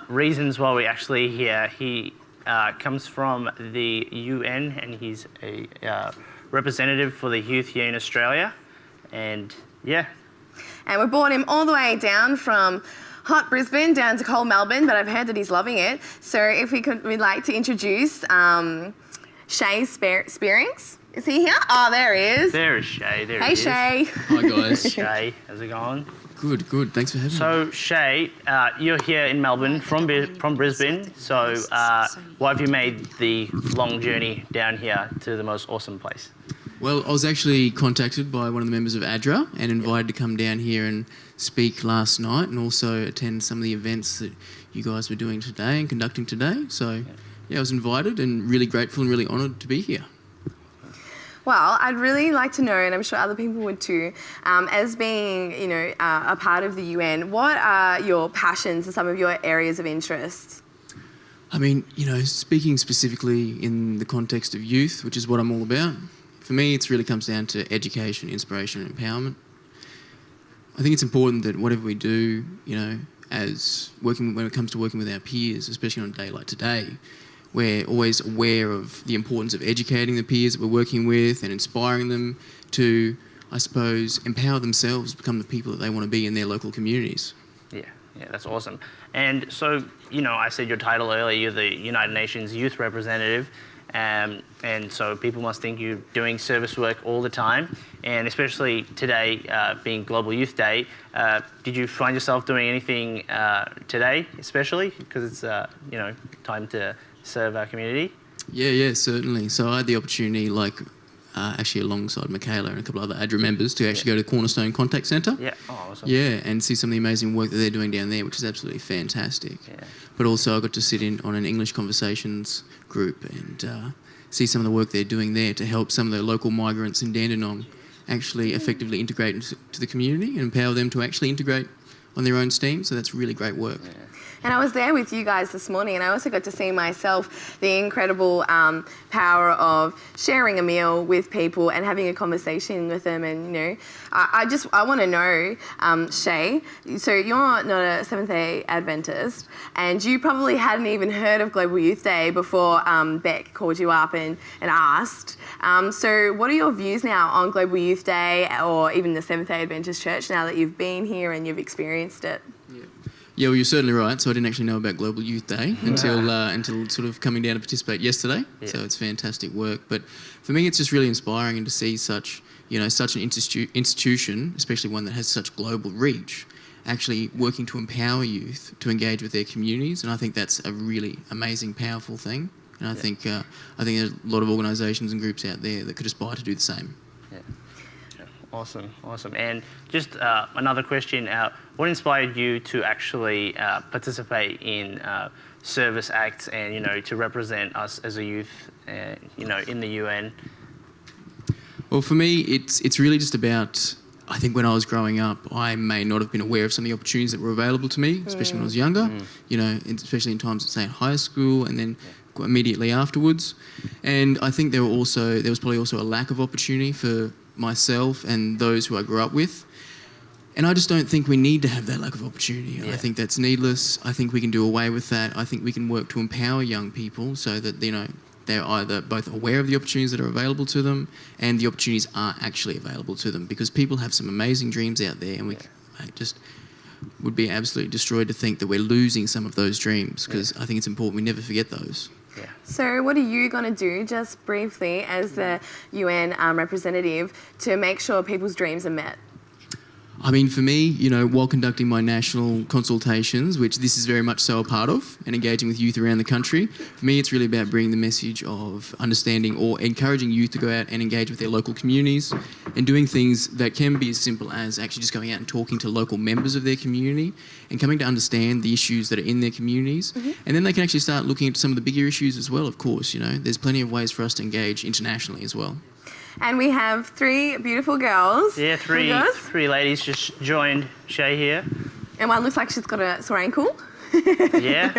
reasons why we're actually here. He comes from the UN and he's a representative for the youth here in Australia. And yeah. And we brought him all the way down from hot Brisbane down to cold Melbourne, but I've heard that he's loving it. So if we'd like to introduce Shae Spierrings. Is he here? Oh, there he is. There is Shae. There hey, he is. Shae. Hi, guys. Shae, how's it going? Good, good. Thanks for having me. So, Shae, you're here in Melbourne from Brisbane. So, why have you made the long journey down here to the most awesome place? Well, I was actually contacted by one of the members of ADRA and invited to come down here and speak last night and also attend some of the events that you guys were doing today and conducting today. So, yeah, I was invited and really grateful and really honoured to be here. Well, I'd really like to know, and I'm sure other people would too, as being, a part of the UN, what are your passions and some of your areas of interest? I mean, speaking specifically in the context of youth, which is what I'm all about, for me, it really comes down to education, inspiration, and empowerment. I think it's important that whatever we do, when it comes to working with our peers, especially on a day like today, we're always aware of the importance of educating the peers that we're working with and inspiring them to, I suppose, empower themselves to become the people that they want to be in their local communities. Yeah, that's awesome. And so, I said your title earlier, you're the United Nations Youth Representative, and so people must think you're doing service work all the time, and especially today being Global Youth Day. Did you find yourself doing anything today, especially? Because it's, time to serve our community? Yeah, certainly. So I had the opportunity, actually alongside Michaela and a couple of other ADRA members, to actually go to Cornerstone Contact Centre. Yeah, awesome. Yeah, and see some of the amazing work that they're doing down there, which is absolutely fantastic. Yeah. But also I got to sit in on an English conversations group and see some of the work they're doing there to help some of the local migrants in Dandenong actually effectively integrate into the community and empower them to actually integrate on their own steam. So that's really great work. Yeah. And I was there with you guys this morning, and I also got to see myself the incredible power of sharing a meal with people and having a conversation with them. And, I want to know, Shae, so you're not a Seventh-day Adventist, and you probably hadn't even heard of Global Youth Day before Beck called you up and asked. So what are your views now on Global Youth Day or even the Seventh-day Adventist Church now that you've been here and you've experienced it? Yeah, well, you're certainly right. So I didn't actually know about Global Youth Day until sort of coming down to participate yesterday. Yeah. So it's fantastic work. But for me, it's just really inspiring and to see such an institution, especially one that has such global reach, actually working to empower youth to engage with their communities. And I think that's a really amazing, powerful thing. And I think there's a lot of organisations and groups out there that could aspire to do the same. Yeah. Awesome. And just another question, what inspired you to actually participate in service acts and, to represent us as a youth, in the UN? Well, for me, it's really just about, I think when I was growing up, I may not have been aware of some of the opportunities that were available to me, especially when I was younger, especially in times at, say, high school and then immediately afterwards. And I think there was probably also a lack of opportunity for myself and those who I grew up with. And I just don't think we need to have that lack of opportunity. Yeah. I think that's needless. I think we can do away with that. I think we can work to empower young people so that, they're either both aware of the opportunities that are available to them and the opportunities are actually available to them, because people have some amazing dreams out there, and we just would be absolutely destroyed to think that we're losing some of those dreams, because I think it's important we never forget those. Yeah. So what are you going to do, just briefly, as the UN representative, to make sure people's dreams are met? I mean, for me, while conducting my national consultations, which this is very much so a part of, and engaging with youth around the country, for me it's really about bringing the message of understanding or encouraging youth to go out and engage with their local communities and doing things that can be as simple as actually just going out and talking to local members of their community and coming to understand the issues that are in their communities. Mm-hmm. And then they can actually start looking at some of the bigger issues as well, of course. There's plenty of ways for us to engage internationally as well. And we have three beautiful girls. Yeah, three ladies just joined Shae here. And one looks like she's got a sore ankle. Yeah.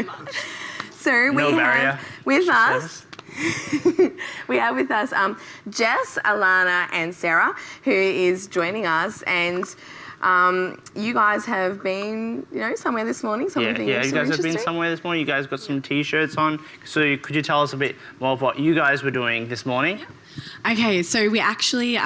So we have with us Jess, Alana and Sarah, who is joining us. And You guys have been, somewhere this morning. Something Yeah, you guys have been somewhere this morning. You guys got some T-shirts on. So could you tell us a bit more of what you guys were doing this morning? Okay, so we actually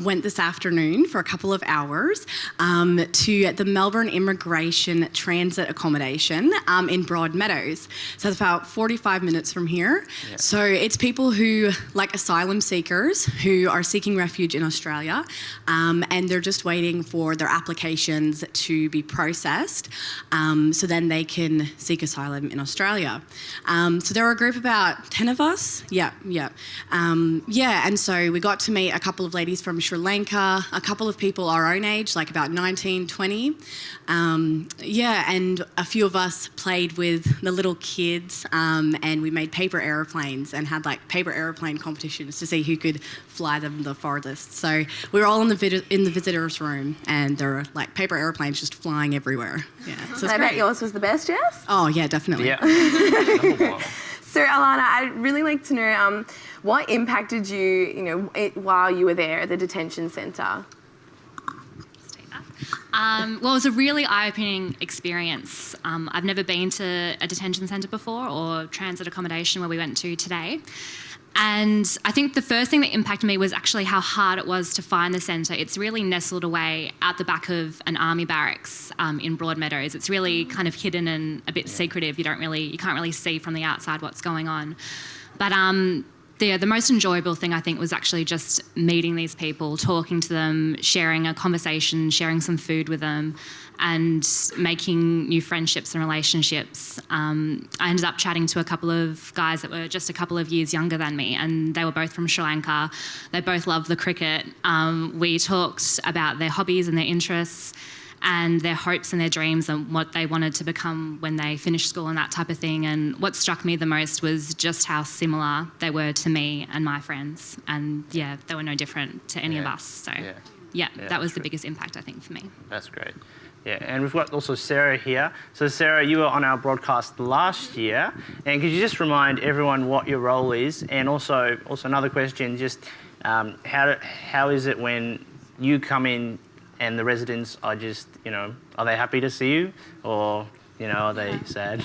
went this afternoon for a couple of hours to the Melbourne Immigration Transit Accommodation in Broadmeadows. So it's about 45 minutes from here. Yeah. So it's people who, like asylum seekers, who are seeking refuge in Australia, and they're just waiting for their applications to be processed, so then they can seek asylum in Australia. So there were a group of about 10 of us. Yeah, and so we got to meet a couple of ladies from Sri Lanka, a couple of people our own age, like about 19, 20. And a few of us played with the little kids, and we made paper aeroplanes and had like paper aeroplane competitions to see who could fly them the farthest. So we were all in the visitors room, and there were like paper airplanes just flying everywhere. Yeah, so I bet yours was the best, Jess? Oh yeah, definitely. Yeah. So Alana, I'd really like to know what impacted you, while you were there at the detention centre. Well, it was a really eye-opening experience. I've never been to a detention centre before or transit accommodation where we went to today. And I think the first thing that impacted me was actually how hard it was to find the centre. It's really nestled away out the back of an army barracks in Broadmeadows. It's really kind of hidden and a bit secretive. You can't really see from the outside what's going on. But the most enjoyable thing I think was actually just meeting these people, talking to them, sharing a conversation, sharing some food with them, and making new friendships and relationships. I ended up chatting to a couple of guys that were just a couple of years younger than me, and they were both from Sri Lanka. They both loved the cricket. We talked about their hobbies and their interests and their hopes and their dreams and what they wanted to become when they finished school and that type of thing. And what struck me the most was just how similar they were to me and my friends. And yeah, they were no different to any of us. So yeah, that was the biggest impact, I think, for me. That's great. Yeah, and we've got also Sarah here. So Sarah, you were on our broadcast last year, and could you just remind everyone what your role is? And also another question, just how is it when you come in and the residents are just, are they happy to see you, or are they sad?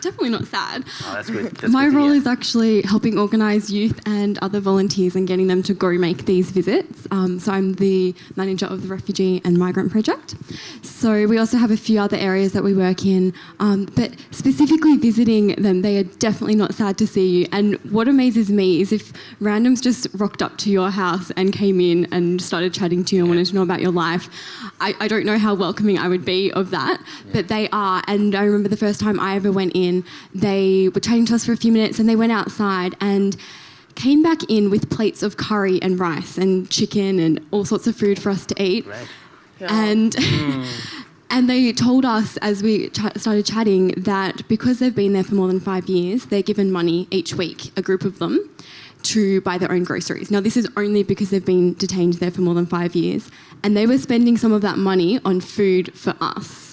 Definitely not sad. Oh, that's good. My role is actually helping organise youth and other volunteers and getting them to go make these visits. So I'm the manager of the Refugee and Migrant Project. So we also have a few other areas that we work in, but specifically visiting them, they are definitely not sad to see you. And what amazes me is if randoms just rocked up to your house and came in and started chatting to you and wanted to know about your life, I don't know how welcoming I would be of that, but they are. And I remember the first time I ever went in, they were chatting to us for a few minutes and they went outside and came back in with plates of curry and rice and chicken and all sorts of food for us to eat. Right. And and they told us as we started chatting that because they've been there for more than 5 years, they're given money each week, a group of them, to buy their own groceries. Now, this is only because they've been detained there for more than 5 years, and they were spending some of that money on food for us.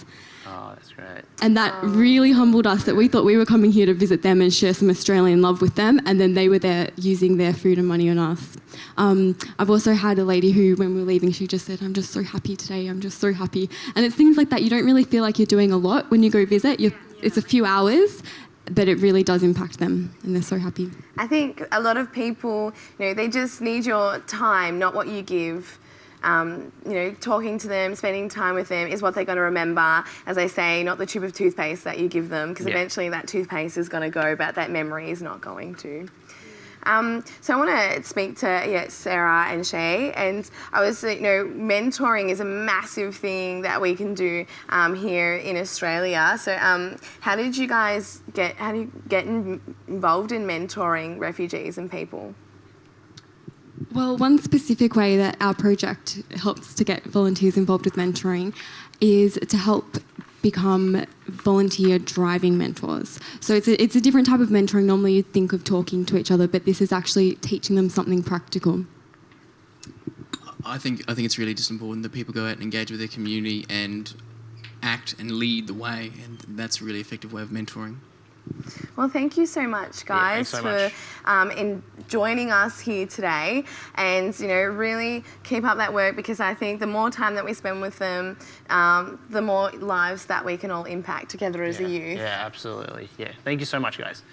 And that really humbled us, that we thought we were coming here to visit them and share some Australian love with them, and then they were there using their food and money on us. I've also had a lady who, when we were leaving, she just said, "I'm just so happy today, I'm just so happy." And it's things like that. You don't really feel like you're doing a lot when you go visit. It's a few hours, but it really does impact them, and they're so happy. I think a lot of people, they just need your time, not what you give. Talking to them, spending time with them is what they're going to remember. As I say, not the tube of toothpaste that you give them, because eventually that toothpaste is going to go, but that memory is not going to. So I want to speak to Sarah and Shae, and I was, mentoring is a massive thing that we can do here in Australia. So how did you guys get involved in mentoring refugees and people? Well, one specific way that our project helps to get volunteers involved with mentoring is to help become volunteer driving mentors. So it's a different type of mentoring. Normally you'd think of talking to each other, but this is actually teaching them something practical. I think it's really just important that people go out and engage with their community and act and lead the way, and that's a really effective way of mentoring. Well, thank you so much, guys, so for in joining us here today. And, you know, really keep up that work, because I think the more time that we spend with them, the more lives that we can all impact together as a youth. Yeah, absolutely. Yeah. Thank you so much, guys.